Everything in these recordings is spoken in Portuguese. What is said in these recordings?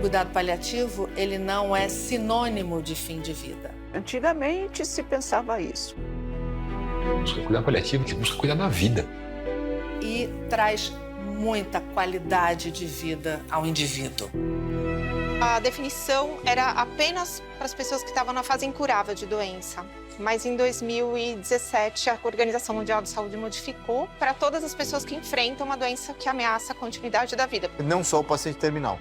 cuidado paliativo, ele não é sinônimo de fim de vida. Antigamente se pensava isso. O cuidado paliativo que busca cuidar da vida. E traz muita qualidade de vida ao indivíduo. A definição era apenas para as pessoas que estavam na fase incurável de doença. Mas em 2017, a Organização Mundial de Saúde modificou para todas as pessoas que enfrentam uma doença que ameaça a continuidade da vida. Não só o paciente terminal.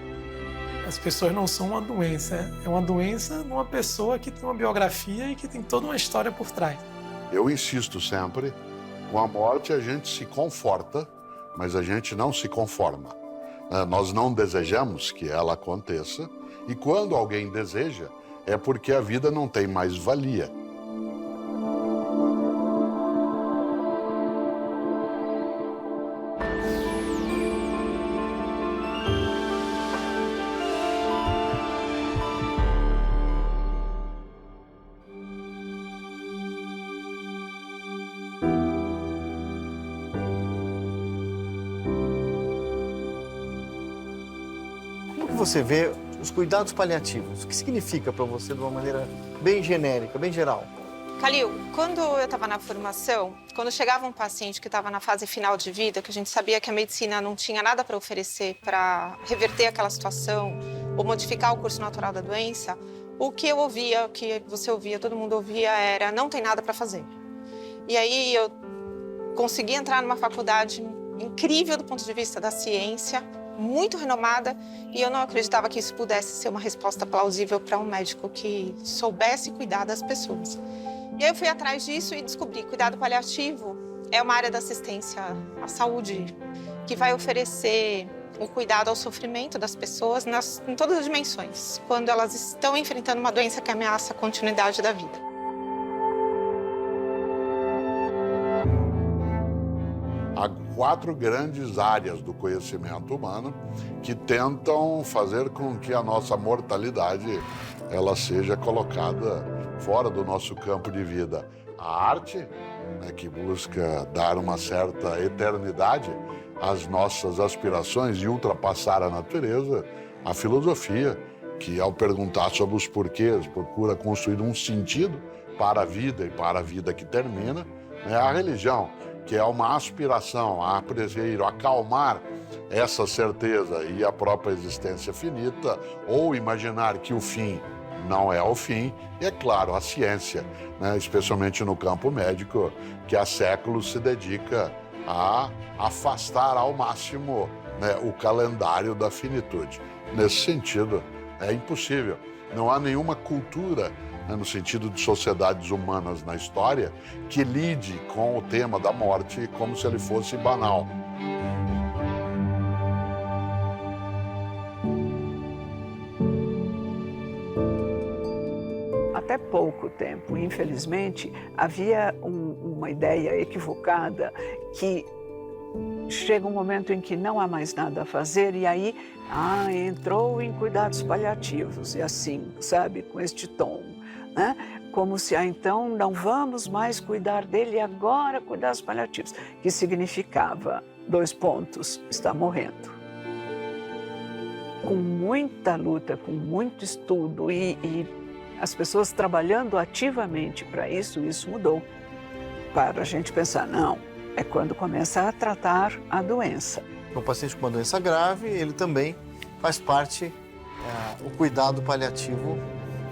As pessoas não são uma doença, é uma doença numa pessoa que tem uma biografia e que tem toda uma história por trás. Eu insisto sempre, com a morte a gente se conforta, mas a gente não se conforma. Nós não desejamos que ela aconteça, e quando alguém deseja, é porque a vida não tem mais valia. Você vê os cuidados paliativos. O que significa para você de uma maneira bem genérica, bem geral? Calil, quando eu estava na formação, quando chegava um paciente que estava na fase final de vida, que a gente sabia que a medicina não tinha nada para oferecer para reverter aquela situação ou modificar o curso natural da doença, o que eu ouvia, o que você ouvia, todo mundo ouvia era: não tem nada para fazer. E aí eu consegui entrar numa faculdade incrível do ponto de vista da ciência, muito renomada, e eu não acreditava que isso pudesse ser uma resposta plausível para um médico que soubesse cuidar das pessoas. E aí eu fui atrás disso e descobri que cuidado paliativo é uma área da assistência à saúde que vai oferecer o cuidado ao sofrimento das pessoas em todas as dimensões, quando elas estão enfrentando uma doença que ameaça a continuidade da vida. Há 4 grandes áreas do conhecimento humano que tentam fazer com que a nossa mortalidade ela seja colocada fora do nosso campo de vida. A arte, né, que busca dar uma certa eternidade às nossas aspirações e ultrapassar a natureza. A filosofia, que ao perguntar sobre os porquês, procura construir um sentido para a vida e para a vida que termina. A religião, que é uma aspiração a apreciar, a acalmar essa certeza e a própria existência finita, ou imaginar que o fim não é o fim. E, é claro, a ciência, né, especialmente no campo médico, que há séculos se dedica a afastar ao máximo, né, o calendário da finitude. Nesse sentido, é impossível. Não há nenhuma cultura, né, no sentido de sociedades humanas na história, que lide com o tema da morte como se ele fosse banal. Até pouco tempo, infelizmente, havia uma ideia equivocada que chega um momento em que não há mais nada a fazer e aí entrou em cuidados paliativos, e assim, sabe, com este tom, né? Como se então não vamos mais cuidar dele, agora cuidados paliativos, que significava, 2 pontos, está morrendo. Com muita luta, com muito estudo e as pessoas trabalhando ativamente para isso mudou. Para a gente pensar, não, é quando começa a tratar a doença. Um paciente com uma doença grave, ele também faz parte o cuidado paliativo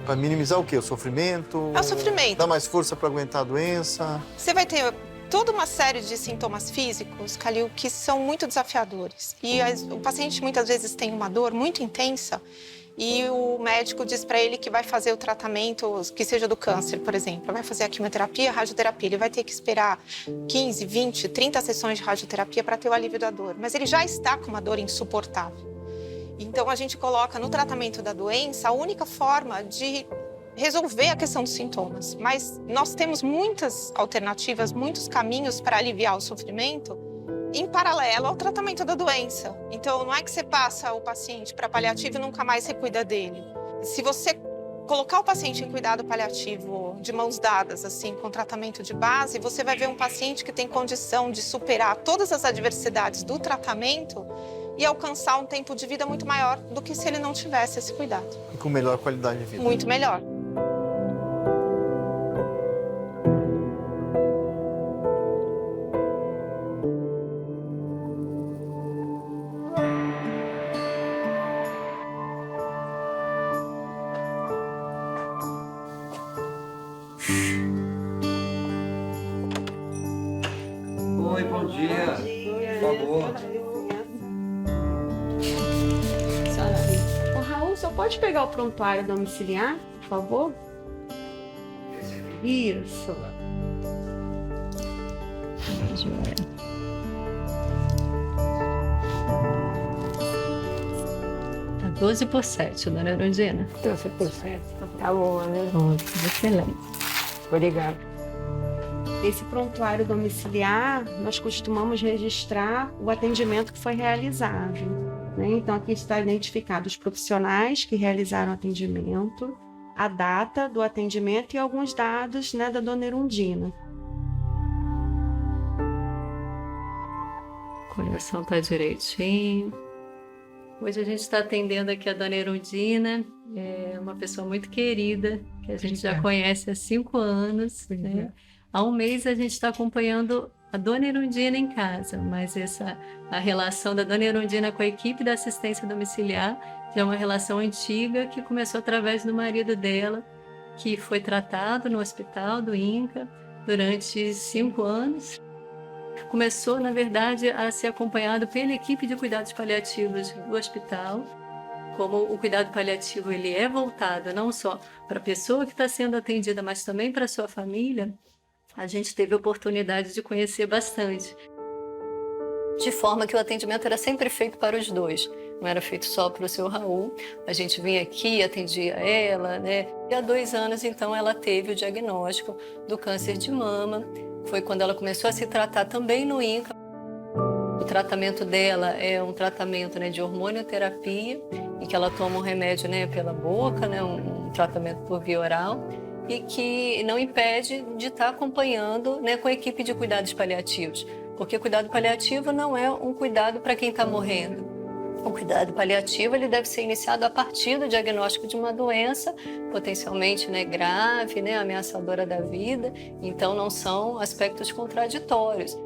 para minimizar o quê? O sofrimento? É o sofrimento. Dar mais força para aguentar a doença? Você vai ter toda uma série de sintomas físicos, Calil, que são muito desafiadores. E o paciente muitas vezes tem uma dor muito intensa e o médico diz para ele que vai fazer o tratamento, que seja do câncer, por exemplo. Vai fazer a quimioterapia, a radioterapia. Ele vai ter que esperar 15, 20, 30 sessões de radioterapia para ter o alívio da dor. Mas ele já está com uma dor insuportável. Então, a gente coloca no tratamento da doença a única forma de resolver a questão dos sintomas. Mas nós temos muitas alternativas, muitos caminhos para aliviar o sofrimento em paralelo ao tratamento da doença. Então, não é que você passa o paciente para paliativo e nunca mais você cuida dele. Se você colocar o paciente em cuidado paliativo de mãos dadas, assim, com tratamento de base, você vai ver um paciente que tem condição de superar todas as adversidades do tratamento e alcançar um tempo de vida muito maior do que se ele não tivesse esse cuidado. E com melhor qualidade de vida. Muito melhor. Oi, bom dia. Por favor. Ô, Raul, só pode pegar o prontuário domiciliar, por favor? Isso. Tá 12/7, dona Erundina. 12%. Tá bom, né? Excelente. Obrigada. Esse prontuário domiciliar, nós costumamos registrar o atendimento que foi realizado, né? Então, aqui está identificado os profissionais que realizaram o atendimento, a data do atendimento e alguns dados, né, da dona Erundina. O coração tá direitinho. Hoje a gente está atendendo aqui a dona Erundina, é uma pessoa muito querida, que a gente já conhece há 5 anos, né? Há um mês a gente está acompanhando a dona Erundina em casa, mas a relação da dona Erundina com a equipe da assistência domiciliar já é uma relação antiga que começou através do marido dela, que foi tratado no hospital do INCA durante 5 anos. Começou, na verdade, a ser acompanhado pela equipe de cuidados paliativos do hospital. Como o cuidado paliativo ele é voltado não só para a pessoa que está sendo atendida, mas também para a sua família, a gente teve a oportunidade de conhecer bastante. De forma que o atendimento era sempre feito para os dois, não era feito só para o seu Raul. A gente vinha aqui, atendia ela, né? E há 2 anos, então, ela teve o diagnóstico do câncer de mama. Foi quando ela começou a se tratar também no INCA. O tratamento dela é um tratamento, né, de hormonioterapia, em que ela toma um remédio, né, pela boca, né, um tratamento por via oral, e que não impede de estar acompanhando, né, com a equipe de cuidados paliativos. Porque cuidado paliativo não é um cuidado para quem está morrendo. O cuidado paliativo ele deve ser iniciado a partir do diagnóstico de uma doença potencialmente, né, grave, né, ameaçadora da vida. Então, não são aspectos contraditórios.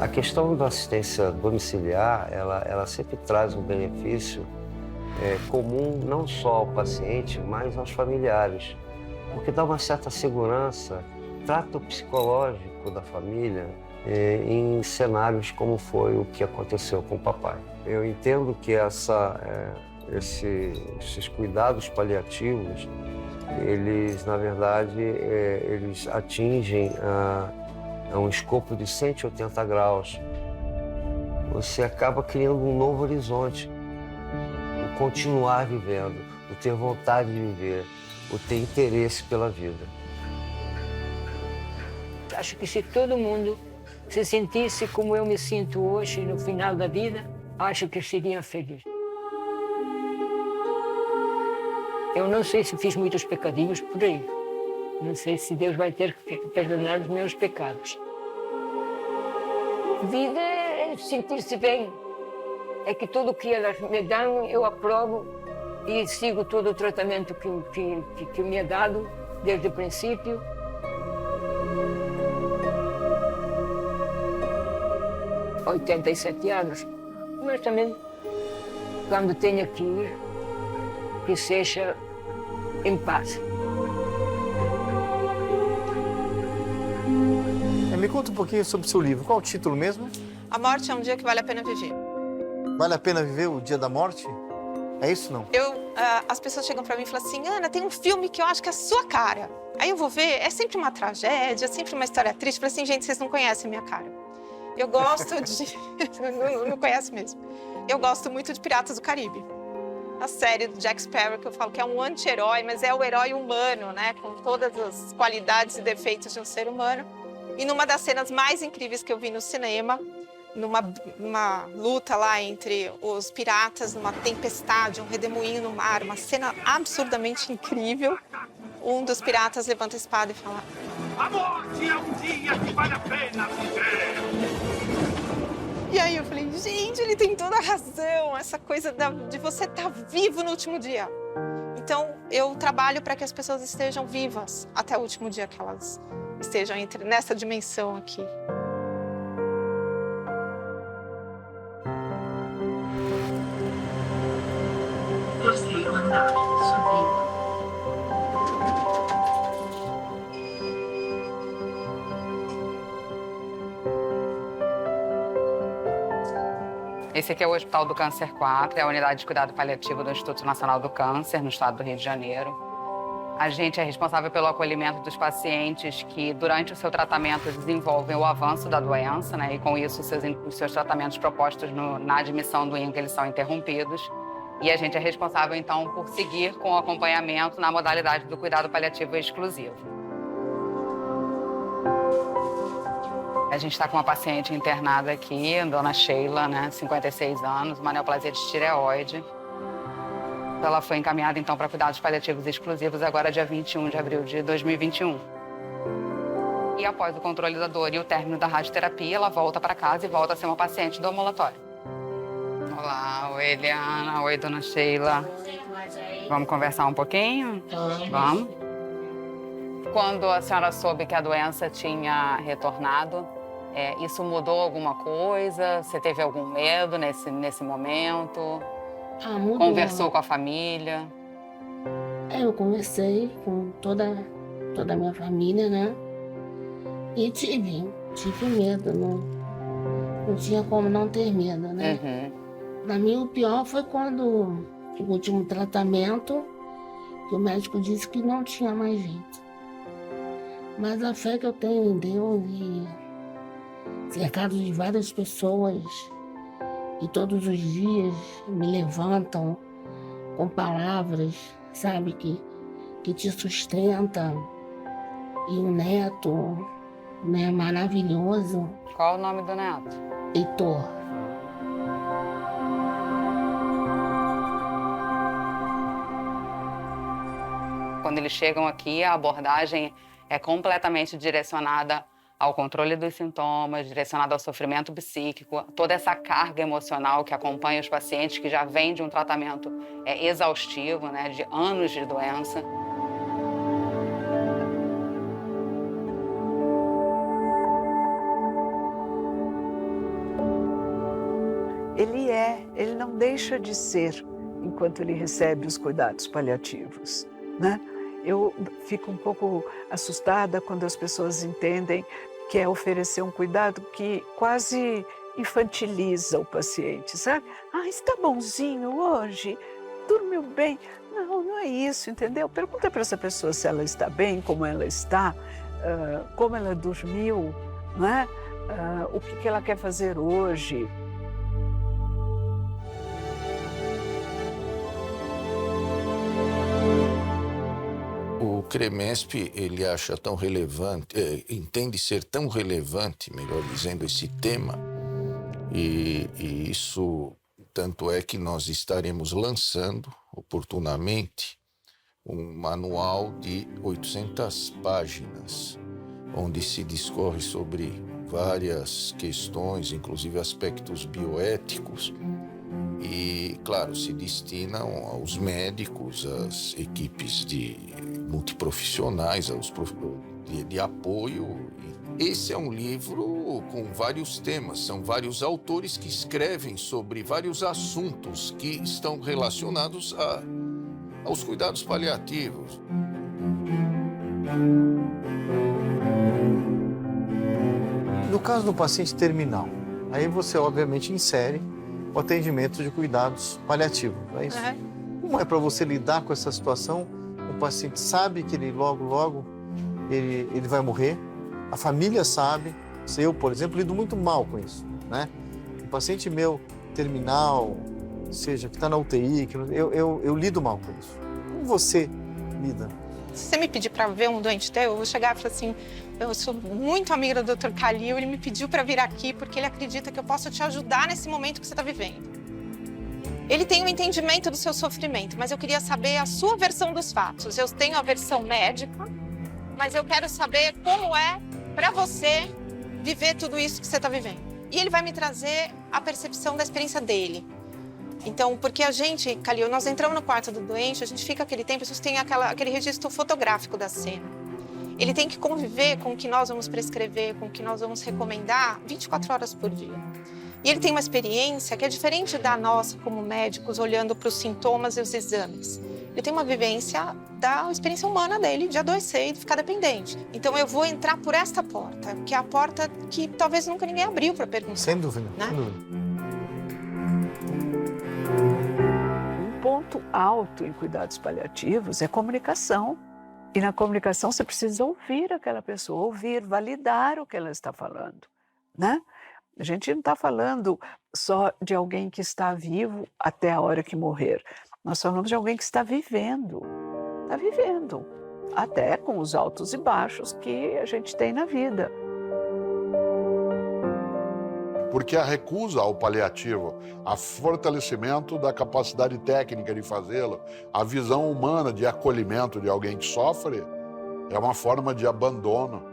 A questão da assistência domiciliar, ela sempre traz um benefício comum não só ao paciente, mas aos familiares, porque dá uma certa segurança, trata o psicológico da família em cenários como foi o que aconteceu com o papai. Eu entendo que esses cuidados paliativos, eles, na verdade, eles atingem um escopo de 180 graus. Você acaba criando um novo horizonte. O continuar vivendo, o ter vontade de viver, o ter interesse pela vida. Acho que se todo mundo se sentisse como eu me sinto hoje, no final da vida, acho que seria feliz. Eu não sei se fiz muitos pecadinhos por aí. Não sei se Deus vai ter que perdonar os meus pecados. Vida é sentir-se bem. É que tudo o que elas me dão, eu aprovo e sigo todo o tratamento que me é dado desde o princípio. Há 87 anos. Mas também, quando tenha que ir, que seja em paz. Me conta um pouquinho sobre o seu livro. Qual o título mesmo? A morte é um dia que vale a pena viver. Vale a pena viver o dia da morte? É isso, não? As pessoas chegam pra mim e falam assim, Ana, tem um filme que eu acho que é a sua cara. Aí eu vou ver, é sempre uma tragédia, é sempre uma história triste. Eu falo assim, gente, vocês não conhecem a minha cara. Eu gosto de... não conhece mesmo. Eu gosto muito de Piratas do Caribe. A série do Jack Sparrow, que eu falo que é um anti-herói, mas é o herói humano, né? Com todas as qualidades e defeitos de um ser humano. E numa das cenas mais incríveis que eu vi no cinema, numa luta lá entre os piratas, numa tempestade, um redemoinho no mar, uma cena absurdamente incrível. Um dos piratas levanta a espada e fala: a morte é um dia que vale a pena viver. E aí eu falei, gente, ele tem toda a razão, essa coisa de você estar vivo no último dia. Então, eu trabalho para que as pessoas estejam vivas até o último dia que elas estejam nessa dimensão aqui. Terceiro andar, subindo. Esse aqui é o Hospital do Câncer 4, é a unidade de cuidado paliativo do Instituto Nacional do Câncer, no estado do Rio de Janeiro. A gente é responsável pelo acolhimento dos pacientes que, durante o seu tratamento, desenvolvem o avanço da doença, né? E com isso, os seus tratamentos propostos na admissão do INCA, eles são interrompidos. E a gente é responsável, então, por seguir com o acompanhamento na modalidade do cuidado paliativo exclusivo. A gente está com uma paciente internada aqui, dona Sheila, né, 56 anos, uma neoplasia de tireoide. Ela foi encaminhada, então, para cuidados paliativos exclusivos agora, dia 21 de abril de 2021. E após o controle da dor e o término da radioterapia, ela volta para casa e volta a ser uma paciente do ambulatório. Olá, oi, Eliana, oi, dona Sheila. Vamos conversar um pouquinho? Vamos. Quando a senhora soube que a doença tinha retornado, isso mudou alguma coisa? Você teve algum medo nesse momento? Mudou. Conversou com a família? Eu conversei com toda a minha família, né? E tive medo, não tinha como não ter medo, né? Uhum. Pra mim, o pior foi quando o último tratamento, que o médico disse que não tinha mais jeito. Mas a fé que eu tenho em Deus e cercado de várias pessoas que todos os dias me levantam com palavras, sabe, que te sustentam. E o neto, né, maravilhoso. Qual o nome do neto? Heitor. Quando eles chegam aqui, a abordagem é completamente direcionada ao controle dos sintomas, direcionada ao sofrimento psíquico, toda essa carga emocional que acompanha os pacientes que já vêm de um tratamento exaustivo, né, de anos de doença. Ele não deixa de ser enquanto ele recebe os cuidados paliativos, né? Eu fico um pouco assustada quando as pessoas entendem que é oferecer um cuidado que quase infantiliza o paciente, sabe? Está bonzinho hoje, dormiu bem. Não é isso, entendeu? Pergunta para essa pessoa se ela está bem, como ela está, como ela dormiu, né? O que ela quer fazer hoje. O CREMESP, ele acha tão relevante, entende ser tão relevante, melhor dizendo, esse tema, e isso tanto é que nós estaremos lançando oportunamente um manual de 800 páginas, onde se discorre sobre várias questões, inclusive aspectos bioéticos, e, claro, se destinam aos médicos, às equipes multiprofissionais, de apoio. Esse é um livro com vários temas, são vários autores que escrevem sobre vários assuntos que estão relacionados aos cuidados paliativos. No caso do paciente terminal, aí você obviamente insere o atendimento de cuidados paliativos, não é isso? Como é para você lidar com essa situação? O paciente sabe que ele logo ele vai morrer, a família sabe. Eu, por exemplo, lido muito mal com isso, né? O paciente meu terminal, seja que está na UTI, eu lido mal com isso. Como você lida? Se você me pedir para ver um doente teu, eu vou chegar e falar assim, Eu sou muito amiga do Dr. Kalil, ele me pediu para vir aqui porque ele acredita que eu posso te ajudar nesse momento que você está vivendo. Ele tem um entendimento do seu sofrimento, mas eu queria saber a sua versão dos fatos. Eu tenho a versão médica, mas eu quero saber como é para você viver tudo isso que você está vivendo. E ele vai me trazer a percepção da experiência dele. Então, porque a gente, Kalil, nós entramos no quarto do doente, a gente fica aquele tempo, a gente tem aquele registro fotográfico da cena. Ele tem que conviver com o que nós vamos prescrever, com o que nós vamos recomendar 24 horas por dia. E ele tem uma experiência que é diferente da nossa como médicos, olhando para os sintomas e os exames. Ele tem uma vivência da experiência humana dele, de adoecer e de ficar dependente. Então eu vou entrar por esta porta, que é a porta que talvez nunca ninguém abriu para perguntar. Sem dúvida, né? sem dúvida. Um ponto alto em cuidados paliativos é comunicação. E na comunicação você precisa ouvir aquela pessoa, ouvir, validar o que ela está falando, né? A gente não está falando só de alguém que está vivo até a hora que morrer. Nós falamos de alguém que está vivendo, até com os altos e baixos que a gente tem na vida. Porque a recusa ao paliativo, a fortalecimento da capacidade técnica de fazê-lo, a visão humana de acolhimento de alguém que sofre, é uma forma de abandono.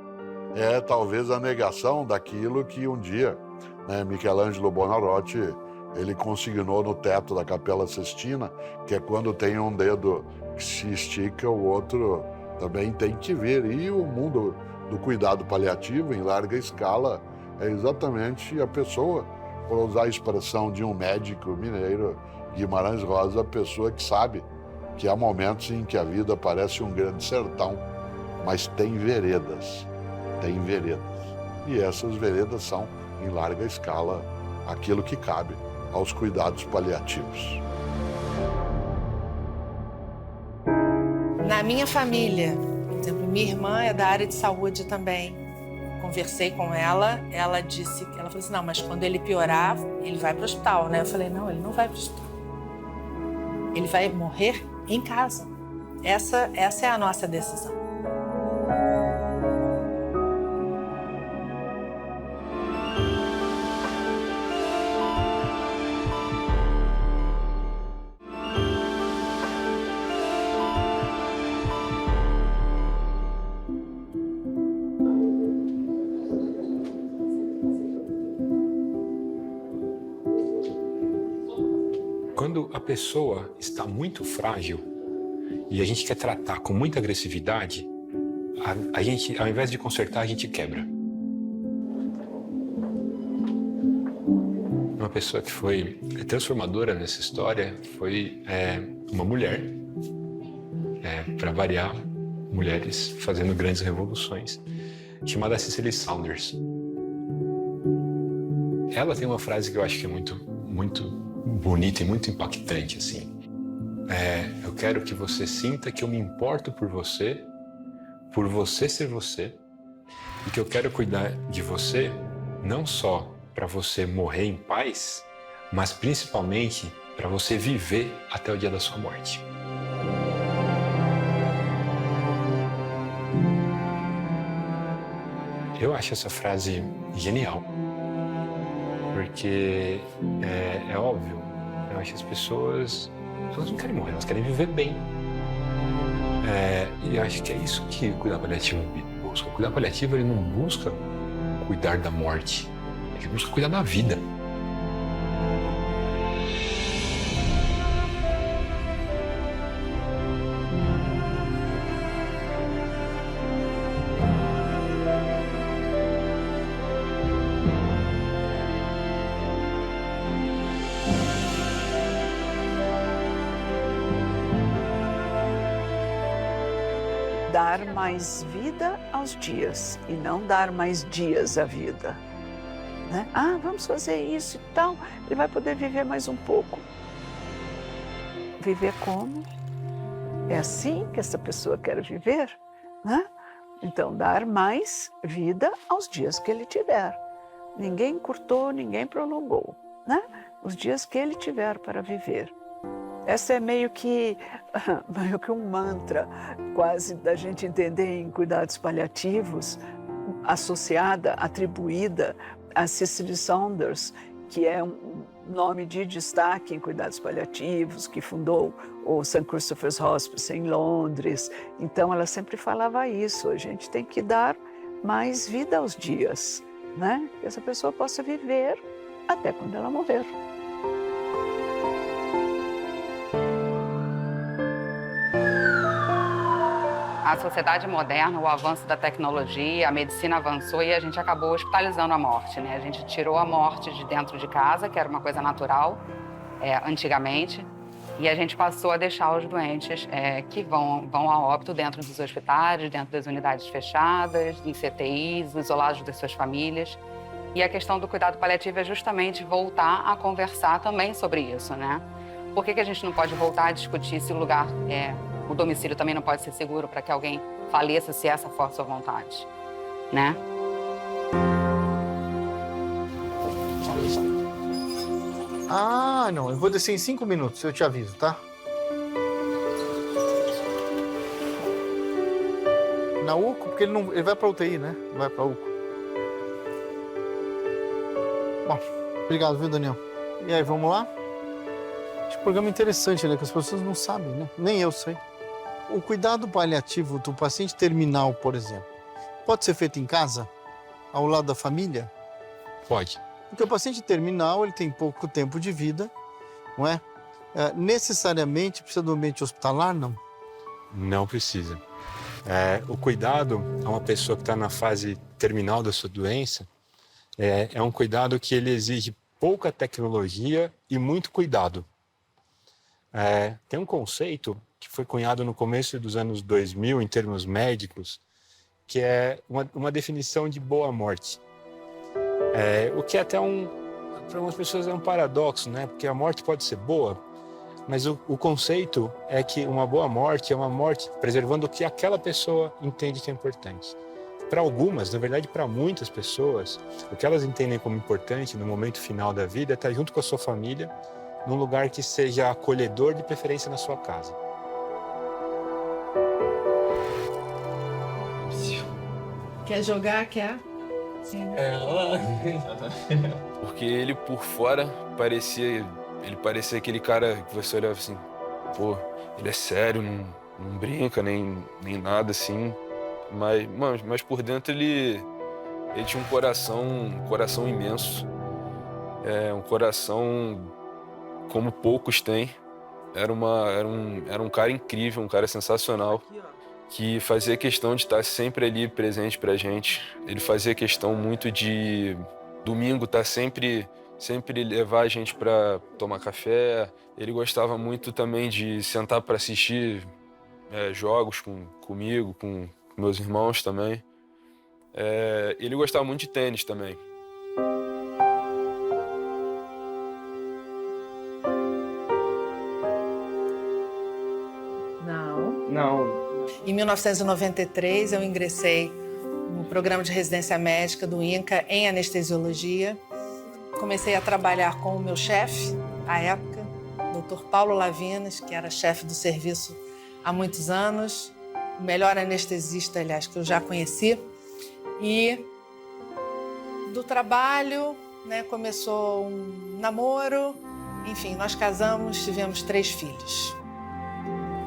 É talvez a negação daquilo que um dia, né, Michelangelo Buonarroti, ele consignou no teto da Capela Sistina, que é quando tem um dedo que se estica, o outro também tem que vir. E o mundo do cuidado paliativo, em larga escala, é exatamente a pessoa, por usar a expressão de um médico mineiro, Guimarães Rosa, a pessoa que sabe que há momentos em que a vida parece um grande sertão, mas tem veredas. E essas veredas são, em larga escala, aquilo que cabe aos cuidados paliativos. Na minha família, por exemplo, minha irmã é da área de saúde também. Conversei com ela, ela falou assim, não, mas quando ele piorar, ele vai para o hospital, né? Eu falei, não, ele não vai para o hospital. Ele vai morrer em casa. Essa é a nossa decisão. Quando a pessoa está muito frágil e a gente quer tratar com muita agressividade, a gente, ao invés de consertar, a gente quebra. Uma pessoa que foi transformadora nessa história foi uma mulher, para variar, mulheres fazendo grandes revoluções, chamada Cicely Saunders. Ela tem uma frase que eu acho que é muito bonita e muito impactante, assim. Eu quero que você sinta que eu me importo por você ser você, e que eu quero cuidar de você não só para você morrer em paz, mas principalmente para você viver até o dia da sua morte. Eu acho essa frase genial, porque é óbvio, eu acho que as pessoas, elas não querem morrer, elas querem viver bem. E eu acho que é isso que o cuidado paliativo busca. O cuidado paliativo, ele não busca cuidar da morte, ele busca cuidar da vida. Dar mais vida aos dias e não dar mais dias à vida, né? Vamos fazer isso e tal, ele vai poder viver mais um pouco. Viver como? É assim que essa pessoa quer viver, né? Então, dar mais vida aos dias que ele tiver. Ninguém encurtou, ninguém prolongou, né? Os dias que ele tiver para viver. Essa é meio que um mantra, quase, da gente entender em cuidados paliativos, associada, atribuída a Cicely Saunders, que é um nome de destaque em cuidados paliativos, que fundou o St. Christopher's Hospice em Londres. Então, ela sempre falava isso, a gente tem que dar mais vida aos dias, né? Que essa pessoa possa viver até quando ela morrer. A sociedade moderna, o avanço da tecnologia, a medicina avançou e a gente acabou hospitalizando a morte, né? A gente tirou a morte de dentro de casa, que era uma coisa natural antigamente, e a gente passou a deixar os doentes que vão a óbito dentro dos hospitais, dentro das unidades fechadas, em CTIs, isolados das suas famílias. E a questão do cuidado paliativo é justamente voltar a conversar também sobre isso, né? Por que a gente não pode voltar a discutir se o lugar o domicílio também não pode ser seguro para que alguém faleça se essa for a sua vontade, né? Ah, não, eu vou descer em 5 minutos, eu te aviso, tá? Na UCO, porque ele vai pra UTI, né? Vai pra UCO. Bom, obrigado, viu, Daniel? E aí, vamos lá? Esse programa é interessante, né? Que as pessoas não sabem, né? Nem eu sei. O cuidado paliativo do paciente terminal, por exemplo, pode ser feito em casa, ao lado da família? Pode. Porque o paciente terminal, ele tem pouco tempo de vida, não é? Necessariamente precisa do ambiente hospitalar, não? Não precisa. O cuidado a uma pessoa que está na fase terminal da sua doença é um cuidado que ele exige pouca tecnologia e muito cuidado. Tem um conceito que foi cunhado no começo dos anos 2000, em termos médicos, que é uma definição de boa morte. O que até para algumas pessoas é um paradoxo, né? Porque a morte pode ser boa, mas o conceito é que uma boa morte é uma morte preservando o que aquela pessoa entende que é importante. Para algumas, na verdade para muitas pessoas, o que elas entendem como importante no momento final da vida é estar junto com a sua família, num lugar que seja acolhedor, de preferência na sua casa. Quer jogar? Quer? Sim. Porque ele por fora parecia aquele cara que você olhava assim, pô, ele é sério, não brinca nem nada assim, mas por dentro ele tinha um coração imenso, um coração como poucos têm. Era um cara incrível, um cara sensacional, que fazia questão de estar sempre ali presente pra gente. Ele fazia questão muito de domingo estar sempre levar a gente para tomar café. Ele gostava muito também de sentar para assistir jogos comigo, com meus irmãos também. Ele gostava muito de tênis também. Não. Em 1993, eu ingressei no programa de residência médica do INCA em anestesiologia. Comecei a trabalhar com o meu chefe, à época, Dr. Paulo Lavinas, que era chefe do serviço há muitos anos, o melhor anestesista, aliás, que eu já conheci. E do trabalho, né, começou um namoro, enfim, nós casamos, tivemos 3 filhos.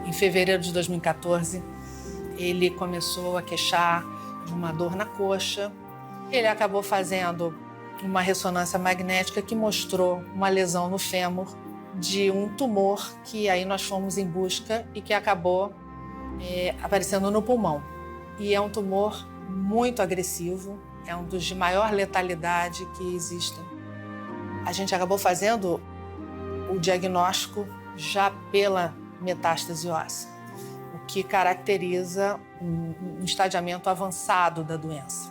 Em fevereiro de 2014, ele começou a queixar de uma dor na coxa. Ele acabou fazendo uma ressonância magnética que mostrou uma lesão no fêmur de um tumor que aí nós fomos em busca e que acabou aparecendo no pulmão. E é um tumor muito agressivo, é um dos de maior letalidade que existem. A gente acabou fazendo o diagnóstico já pela metástase óssea, o que caracteriza um estadiamento avançado da doença.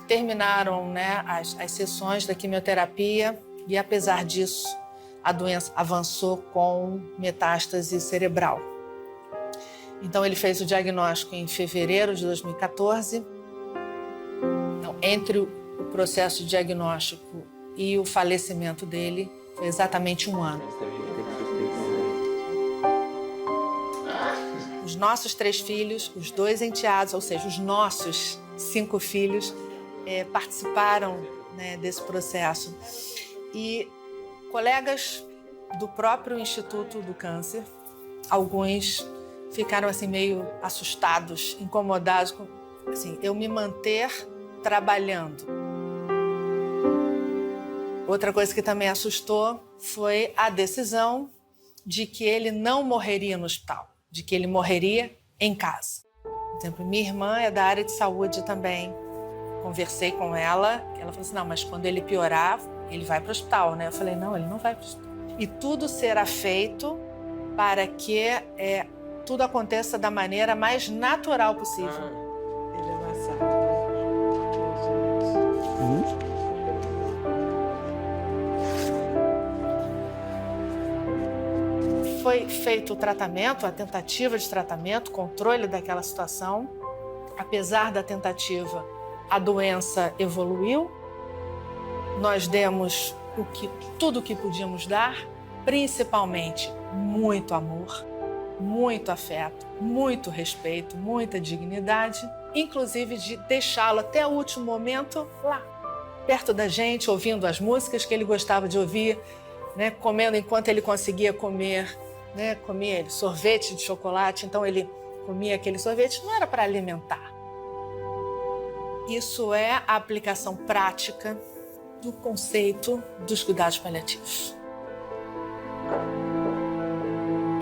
Terminaram, né, as sessões da quimioterapia e, apesar disso, a doença avançou com metástase cerebral. Então, ele fez o diagnóstico em fevereiro de 2014. Então, entre o processo de diagnóstico e o falecimento dele, foi exatamente 1 ano. Os nossos 3 filhos, os 2 enteados, ou seja, os nossos 5 filhos, participaram, né, desse processo. E colegas do próprio Instituto do Câncer, alguns ficaram assim meio assustados, incomodados com assim, eu me manter trabalhando. Outra coisa que também assustou foi a decisão de que ele não morreria no hospital, de que ele morreria em casa. Por exemplo, minha irmã é da área de saúde também. Conversei com ela, ela falou assim, não, mas quando ele piorar, ele vai para o hospital, né? Eu falei, não, ele não vai para o hospital. E tudo será feito para que tudo aconteça da maneira mais natural possível. Ele é amassado. Foi feito o tratamento, a tentativa de tratamento, controle daquela situação. Apesar da tentativa, a doença evoluiu. Nós demos tudo o que podíamos dar, principalmente muito amor, muito afeto, muito respeito, muita dignidade, inclusive de deixá-lo até o último momento lá, perto da gente, ouvindo as músicas que ele gostava de ouvir, né, comendo enquanto ele conseguia comer, né, comia sorvete de chocolate, então ele comia aquele sorvete, não era para alimentar. Isso é a aplicação prática do conceito dos cuidados paliativos.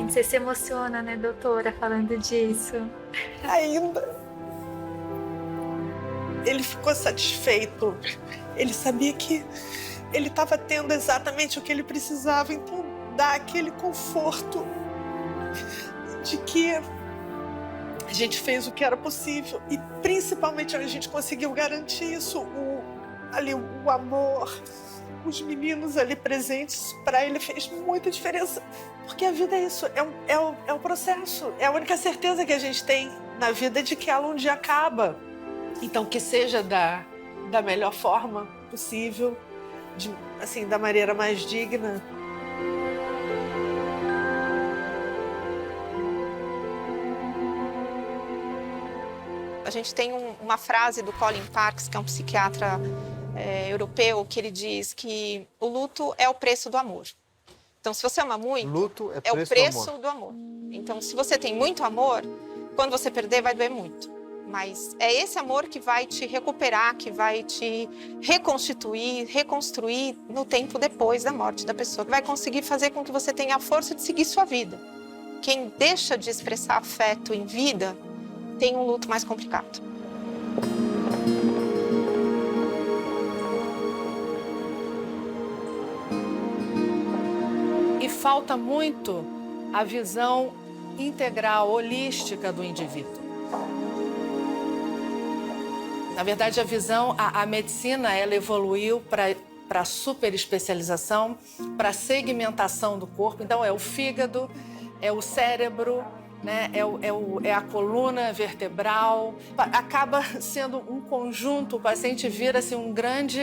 Você se emociona, né, doutora, falando disso? Ainda. Ele ficou satisfeito. Ele sabia que ele estava tendo exatamente o que ele precisava, então dá aquele conforto de que a gente fez o que era possível e principalmente a gente conseguiu garantir isso, o amor, os meninos ali presentes, para ele fez muita diferença, porque a vida é isso, é o processo, é a única certeza que a gente tem na vida de que ela um dia acaba. Então que seja da melhor forma possível, assim, da maneira mais digna. A gente tem uma frase do Colin Parkes, que é um psiquiatra europeu, que ele diz que o luto é o preço do amor. Então, se você ama muito, luto é o preço do amor. Então, se você tem muito amor, quando você perder, vai doer muito. Mas é esse amor que vai te recuperar, que vai te reconstituir, reconstruir no tempo depois da morte da pessoa, que vai conseguir fazer com que você tenha a força de seguir sua vida. Quem deixa de expressar afeto em vida tem um luto mais complicado. E falta muito a visão integral, holística do indivíduo. Na verdade, a medicina, ela evoluiu para a superespecialização, para a segmentação do corpo. Então, é o fígado, é o cérebro, né? É a coluna vertebral. Acaba sendo um conjunto, o paciente vira assim, um grande,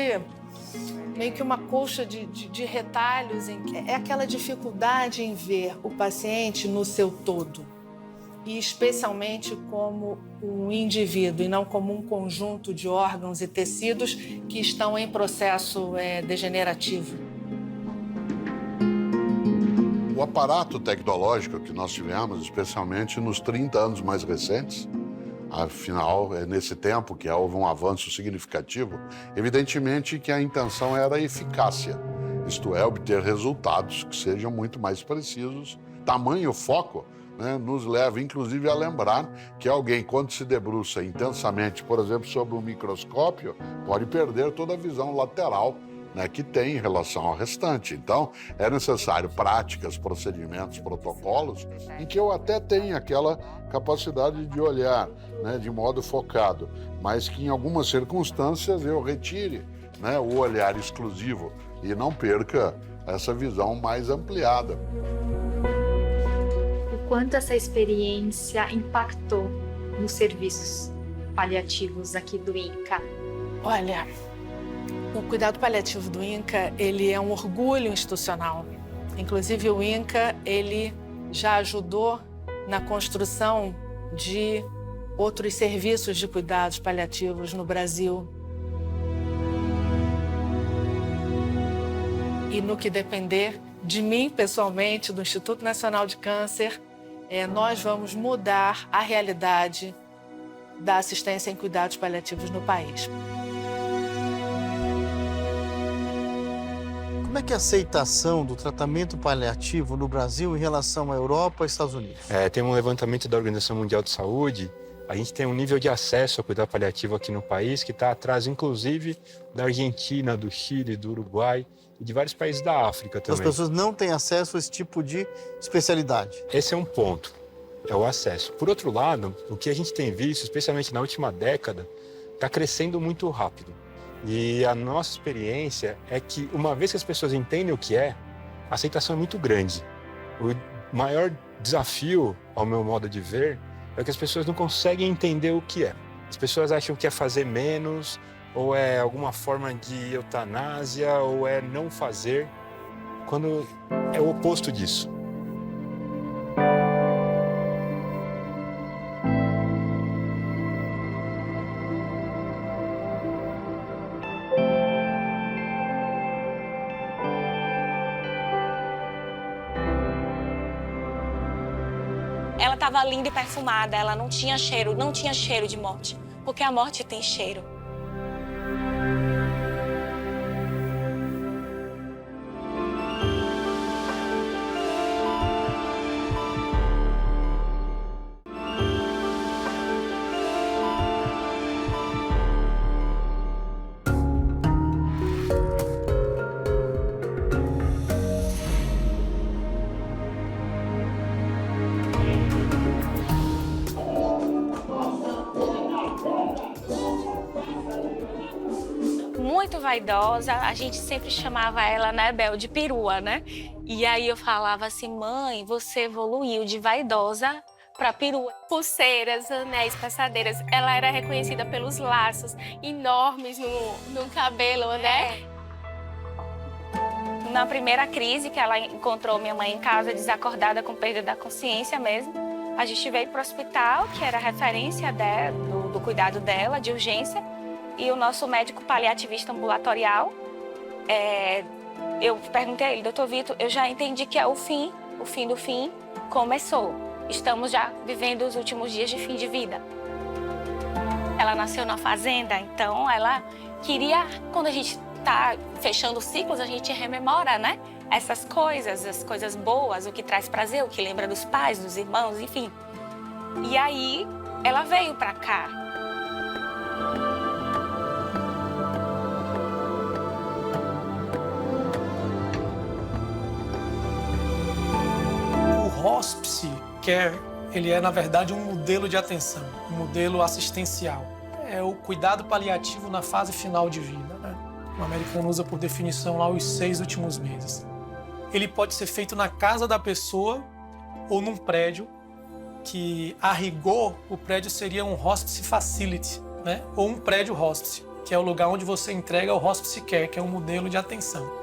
meio que uma colcha de retalhos. É aquela dificuldade em ver o paciente no seu todo. E especialmente como um indivíduo e não como um conjunto de órgãos e tecidos que estão em processo degenerativo. O aparato tecnológico que nós tivemos, especialmente nos 30 anos mais recentes, afinal, é nesse tempo que houve um avanço significativo, evidentemente que a intenção era a eficácia, isto é, obter resultados que sejam muito mais precisos. Tamanho foco, né, nos leva, inclusive, a lembrar que alguém, quando se debruça intensamente, por exemplo, sobre um microscópio, pode perder toda a visão lateral, né, que tem em relação ao restante. Então, é necessário práticas, procedimentos, protocolos, em que eu até tenho aquela capacidade de olhar, né, de modo focado, mas que em algumas circunstâncias eu retire, né, o olhar exclusivo e não perca essa visão mais ampliada. Quanto essa experiência impactou nos serviços paliativos aqui do INCA? Olha, o cuidado paliativo do INCA, ele é um orgulho institucional. Inclusive, o INCA, ele já ajudou na construção de outros serviços de cuidados paliativos no Brasil. E no que depender de mim, pessoalmente, do Instituto Nacional de Câncer, nós vamos mudar a realidade da assistência em cuidados paliativos no país. Como é que é a aceitação do tratamento paliativo no Brasil em relação à Europa e Estados Unidos? Tem um levantamento da Organização Mundial de Saúde. A gente tem um nível de acesso ao cuidado paliativo aqui no país que está atrás, inclusive, da Argentina, do Chile, do Uruguai e de vários países da África também. As pessoas não têm acesso a esse tipo de especialidade. Esse é um ponto, é o acesso. Por outro lado, o que a gente tem visto, especialmente na última década, está crescendo muito rápido. E a nossa experiência é que, uma vez que as pessoas entendem o que é, a aceitação é muito grande. O maior desafio, ao meu modo de ver, é que as pessoas não conseguem entender o que é. As pessoas acham que é fazer menos, ou é alguma forma de eutanásia, ou é não fazer, quando é o oposto disso. Ela estava linda e perfumada, ela não tinha cheiro de morte, porque a morte tem cheiro. Muito vaidosa, a gente sempre chamava ela, né, Bel, de perua, né? E aí eu falava assim, mãe, você evoluiu de vaidosa para perua. Pulseiras, anéis, passadeiras, ela era reconhecida pelos laços enormes no cabelo, né? Na primeira crise que ela encontrou minha mãe em casa, desacordada com perda da consciência mesmo, a gente veio para o hospital, que era referência do cuidado dela, de urgência, e o nosso médico paliativista ambulatorial, eu perguntei a ele, doutor Vitor, eu já entendi que é o fim do fim começou. Estamos já vivendo os últimos dias de fim de vida. Ela nasceu na fazenda, então ela queria, quando a gente está fechando ciclos, a gente rememora, né? Essas coisas, as coisas boas, o que traz prazer, o que lembra dos pais, dos irmãos, enfim. E aí, ela veio para cá. O hospice care, ele é, na verdade, um modelo de atenção, um modelo assistencial. É o cuidado paliativo na fase final de vida, né? O americano usa por definição lá os 6 últimos meses. Ele pode ser feito na casa da pessoa ou num prédio, que a rigor o prédio seria um hospice facility, né? Ou um prédio hospice, que é o lugar onde você entrega o hospice care, que é um modelo de atenção.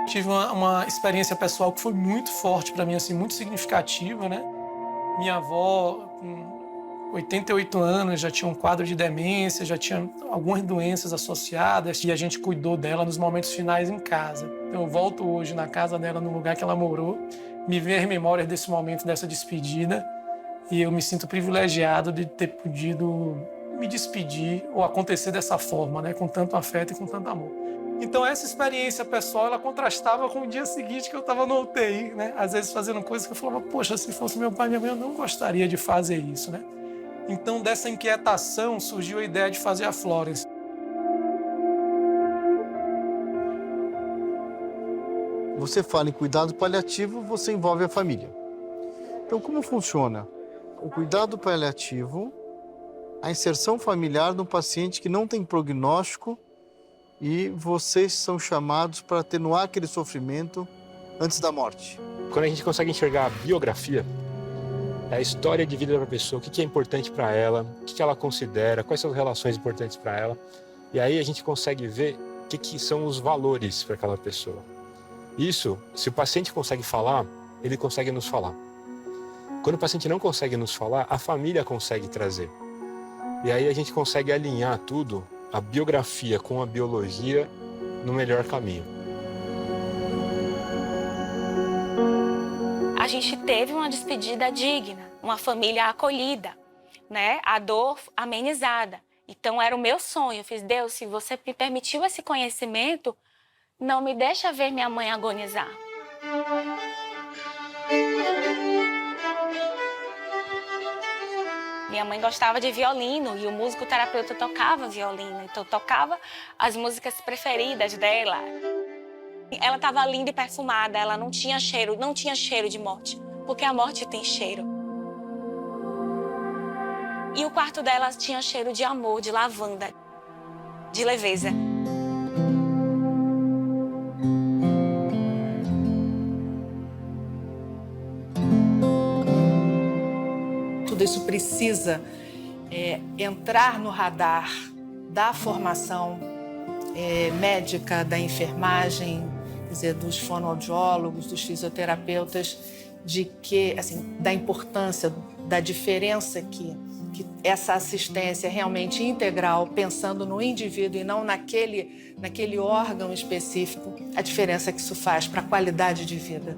Tive uma experiência pessoal que foi muito forte para mim, assim, muito significativa, né? Minha avó, com 88 anos, já tinha um quadro de demência, já tinha algumas doenças associadas e a gente cuidou dela nos momentos finais em casa. Então, eu volto hoje na casa dela, no lugar que ela morou, me ver memórias desse momento, dessa despedida, e eu me sinto privilegiado de ter podido me despedir ou acontecer dessa forma, né? Com tanto afeto e com tanto amor. Então, essa experiência pessoal, ela contrastava com o dia seguinte que eu estava no UTI, né? Às vezes fazendo coisas que eu falava, poxa, se fosse meu pai e minha mãe, eu não gostaria de fazer isso, né? Então, dessa inquietação, surgiu a ideia de fazer a Florence. Você fala em cuidado paliativo, você envolve a família. Então, como funciona o cuidado paliativo, a inserção familiar de um paciente que não tem prognóstico e vocês são chamados para atenuar aquele sofrimento antes da morte? Quando a gente consegue enxergar a biografia É a história de vida da pessoa, o que é importante para ela, o que ela considera, quais são as relações importantes para ela. E aí a gente consegue ver o que são os valores para aquela pessoa. Isso, se o paciente consegue falar, ele consegue nos falar. Quando o paciente não consegue nos falar, a família consegue trazer. E aí a gente consegue alinhar tudo, a biografia com a biologia, no melhor caminho. A gente teve uma despedida digna, uma família acolhida, né? A dor amenizada. Então era o meu sonho. Eu fiz, Deus, se você me permitiu esse conhecimento, não me deixa ver minha mãe agonizar. Minha mãe gostava de violino e o musicoterapeuta tocava violino, então tocava as músicas preferidas dela. Ela estava linda e perfumada, ela não tinha cheiro de morte, porque a morte tem cheiro. E o quarto dela tinha cheiro de amor, de lavanda, de leveza. Tudo isso precisa entrar no radar da formação médica, da enfermagem, quer dizer, dos fonoaudiólogos, dos fisioterapeutas, de que, assim, da importância, da diferença que essa assistência realmente integral, pensando no indivíduo e não naquele órgão específico, a diferença que isso faz para a qualidade de vida.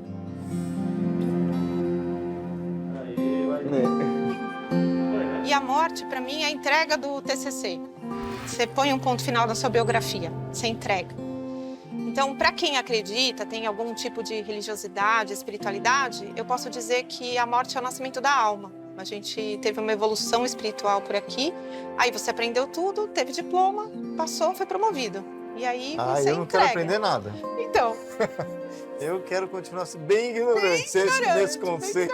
E a morte, para mim, é a entrega do TCC. Você põe um ponto final na sua biografia, você entrega. Então, para quem acredita, tem algum tipo de religiosidade, espiritualidade, eu posso dizer que a morte é o nascimento da alma. A gente teve uma evolução espiritual por aqui, aí você aprendeu tudo, teve diploma, passou, foi promovido. E aí você eu não quero aprender nada. Então... Eu quero continuar bem ignorante nesse conceito.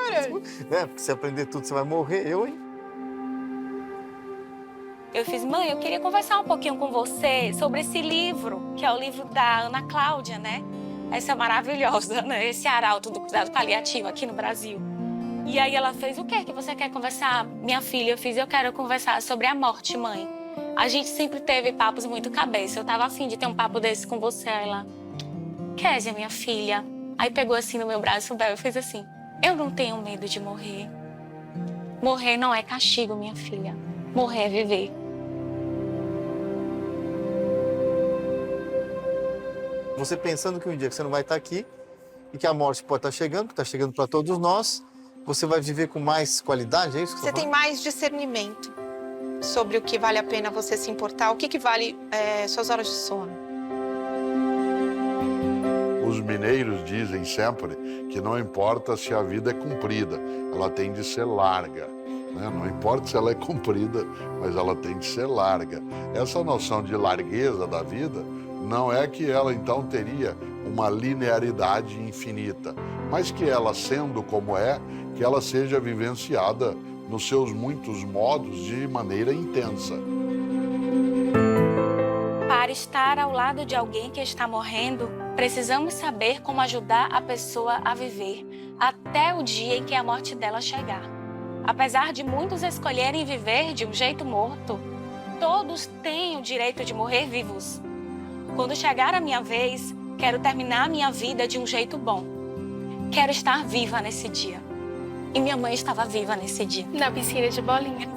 Né? Porque se aprender tudo, você vai morrer. Eu fiz, mãe, eu queria conversar um pouquinho com você sobre esse livro, que é o livro da Ana Cláudia, né? Essa maravilhosa, né? Esse arauto do cuidado paliativo aqui no Brasil. E aí ela fez, o que você quer conversar? Minha filha, eu quero conversar sobre a morte, mãe. A gente sempre teve papos muito cabeça. Eu tava afim de ter um papo desse com você. Aí ela, Kézia, minha filha. Aí pegou assim no meu braço e fez assim, eu não tenho medo de morrer. Morrer não é castigo, minha filha. Morrer é viver. Você pensando que um dia que você não vai estar aqui e que a morte pode estar chegando, que está chegando para todos nós, você vai viver com mais qualidade, é isso que você tem mais discernimento sobre o que vale a pena você se importar, o que vale suas horas de sono. Os mineiros dizem sempre que não importa se a vida é comprida, ela tem de ser larga. Né? Não importa se ela é comprida, mas ela tem de ser larga. Essa noção de largueza da vida não é que ela então teria uma linearidade infinita, mas que ela, sendo como é, que ela seja vivenciada nos seus muitos modos de maneira intensa. Para estar ao lado de alguém que está morrendo, precisamos saber como ajudar a pessoa a viver até o dia em que a morte dela chegar. Apesar de muitos escolherem viver de um jeito morto, todos têm o direito de morrer vivos. Quando chegar a minha vez, quero terminar a minha vida de um jeito bom. Quero estar viva nesse dia. E minha mãe estava viva nesse dia. Na piscina de bolinha.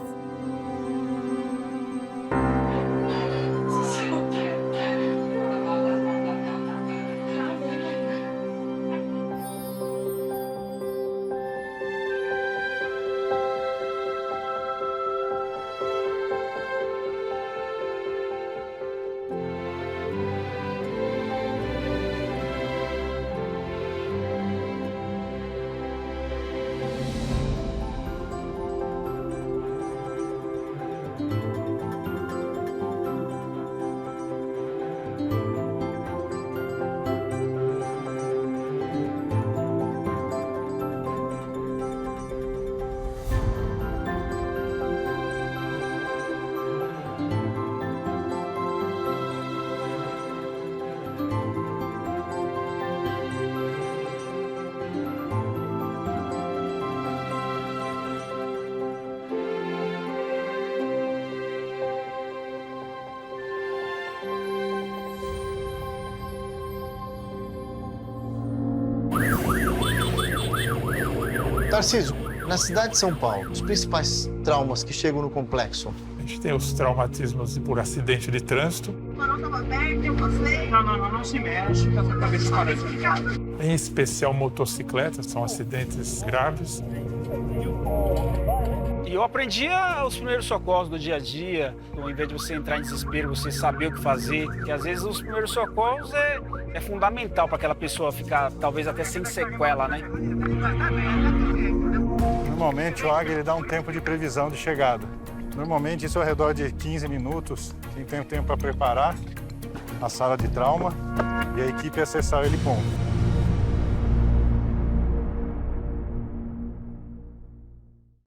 Tarcísio, na cidade de São Paulo, os principais traumas que chegam no complexo? A gente tem os traumatismos por acidente de trânsito. Não se mexe, tá com a cabeça parada. Em especial motocicletas, são acidentes graves. E eu aprendi os primeiros socorros do dia a dia, ao invés de você entrar em desespero, você saber o que fazer, porque às vezes os primeiros socorros é fundamental para aquela pessoa ficar talvez até sem sequela, né? Normalmente o Águia ele dá um tempo de previsão de chegada. Normalmente isso é ao redor de 15 minutos, quem tem o tempo para preparar a sala de trauma e a equipe acessar ele ponto.